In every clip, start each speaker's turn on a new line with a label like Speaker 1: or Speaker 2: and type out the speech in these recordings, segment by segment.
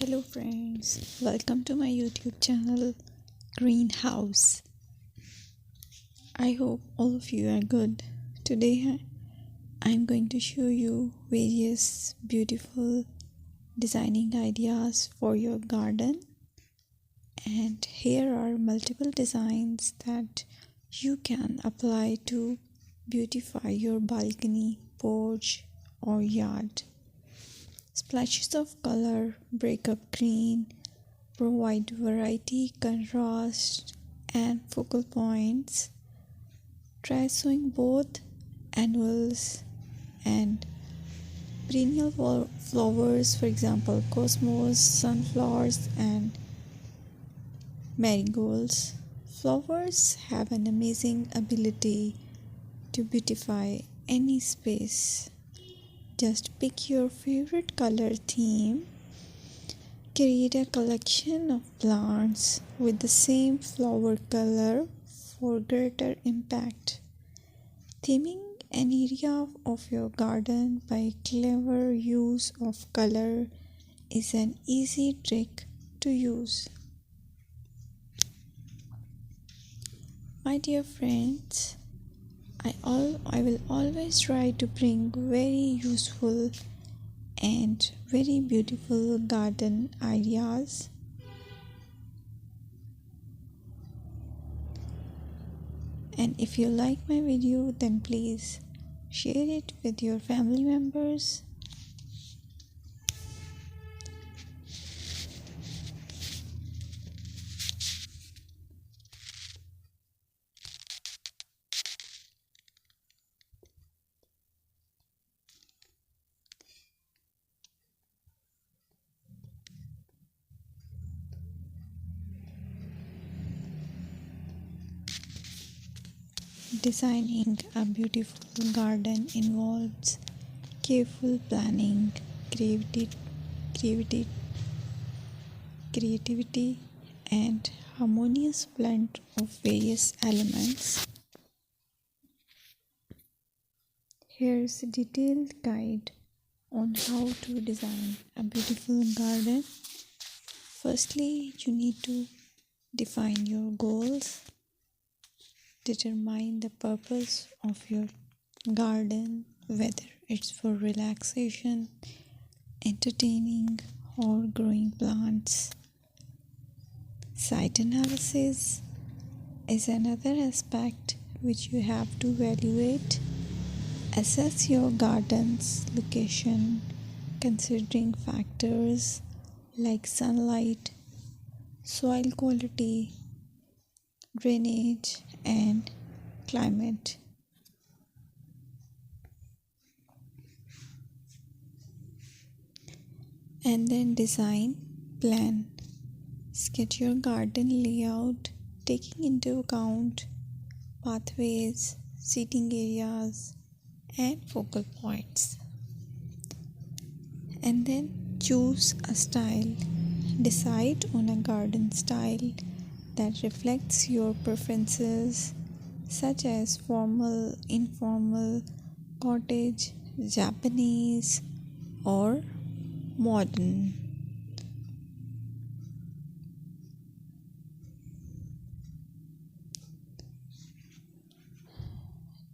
Speaker 1: Hello friends, welcome to my YouTube channel Greenhouse. I hope all of you are good. Today I'm going to show you various beautiful designing ideas for your garden, and here are multiple designs that you can apply to beautify your balcony, porch or yard. Splashes of color break up green, provide variety, contrast, and focal points. Try sowing both annuals and perennial flowers, for example, cosmos, sunflowers, and marigolds. Flowers have an amazing ability to beautify any space. Just pick your favorite color theme. Create a collection of plants with the same flower color for greater impact. Theming an area of your garden by clever use of color is an easy trick to use. My dear friends, I will always try to bring very useful and very beautiful garden ideas. And if you like my video, then please share it with your family members. Designing a beautiful garden involves careful planning, creativity, and harmonious blend of various elements. Here's a detailed guide on how to design a beautiful garden. Firstly, you need to define your goals. Determine the purpose of your garden, whether it's for relaxation, entertaining, or growing plants. Site analysis is another aspect which you have to evaluate. Assess your garden's location, considering factors like sunlight, soil quality, drainage, and climate. And then design plan. Sketch your garden layout, taking into account pathways, seating areas, and focal points. And then choose a style. Decide on a garden style that reflects your preferences, such as formal, informal, cottage, Japanese, or modern.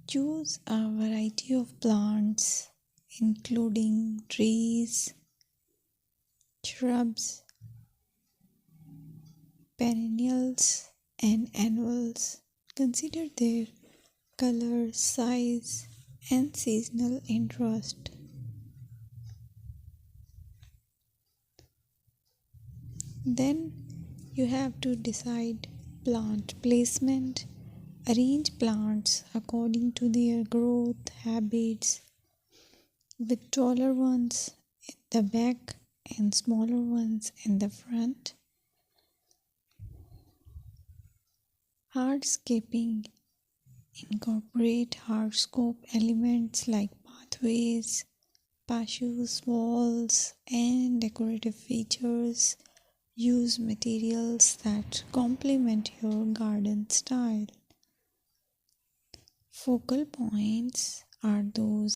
Speaker 1: Choose a variety of plants, including trees, shrubs, perennials, and annuals. Consider their color, size, and seasonal interest. Then you have to decide plant placement. Arrange plants according to their growth habits, with taller ones in the back and smaller ones in the front. Hardscaping. Incorporate hardscape elements like pathways, patios, walls, and decorative features. Use materials that complement your garden style. Focal points are those